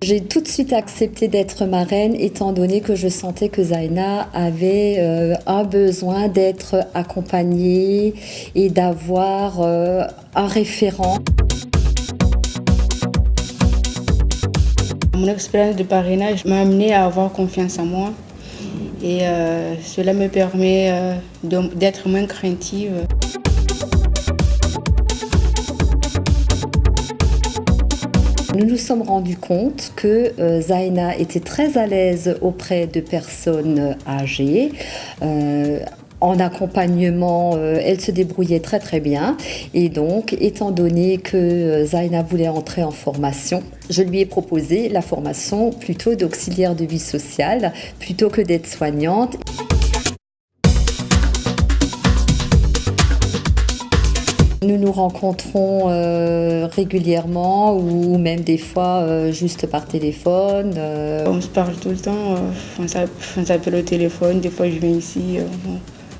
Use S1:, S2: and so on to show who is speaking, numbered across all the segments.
S1: J'ai tout de suite accepté d'être marraine étant donné que je sentais que Zaina avait un besoin d'être accompagnée et d'avoir un référent.
S2: Mon expérience de parrainage m'a amenée à avoir confiance en moi et cela me permet d'être moins craintive.
S1: Nous nous sommes rendus compte que Zaina était très à l'aise auprès de personnes âgées. En accompagnement, elle se débrouillait très très bien. Et donc, étant donné que Zaina voulait entrer en formation, je lui ai proposé la formation plutôt d'auxiliaire de vie sociale, plutôt que d'être soignante. Nous nous rencontrons régulièrement ou même des fois juste par téléphone.
S2: On se parle tout le temps, on s'appelle au téléphone, des fois je viens ici.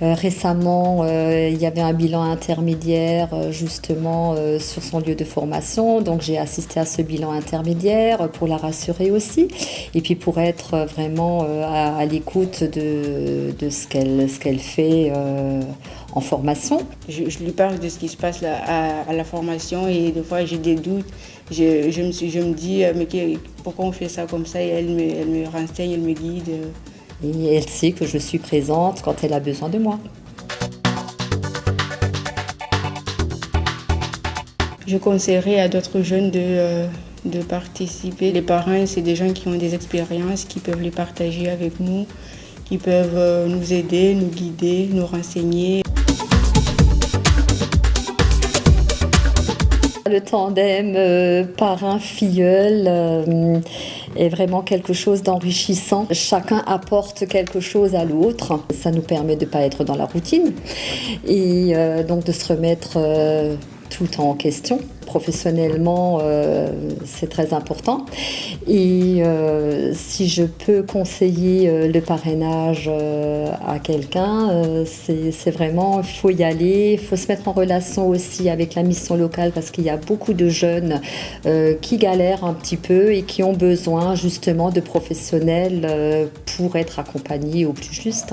S1: Récemment, il y avait un bilan intermédiaire justement sur son lieu de formation, donc j'ai assisté à ce bilan intermédiaire pour la rassurer aussi et puis pour être vraiment à l'écoute de ce qu'elle fait en formation.
S2: Je lui parle de ce qui se passe là, à la formation et des fois j'ai des doutes. Je me dis mais pourquoi on fait ça comme ça et elle me renseigne, elle me guide.
S1: Et elle sait que je suis présente quand elle a besoin de moi.
S2: Je conseillerais à d'autres jeunes de participer. Les parrains, c'est des gens qui ont des expériences, qui peuvent les partager avec nous, qui peuvent nous aider, nous guider, nous renseigner.
S1: Le tandem parrain-filleul est vraiment quelque chose d'enrichissant. Chacun apporte quelque chose à l'autre. Ça nous permet de ne pas être dans la routine et donc de se remettre tout le temps en question. Professionnellement, c'est très important. Et si je peux conseiller le parrainage à quelqu'un, c'est vraiment, il faut y aller, il faut se mettre en relation aussi avec la mission locale parce qu'il y a beaucoup de jeunes qui galèrent un petit peu et qui ont besoin justement de professionnels pour être accompagnés au plus juste.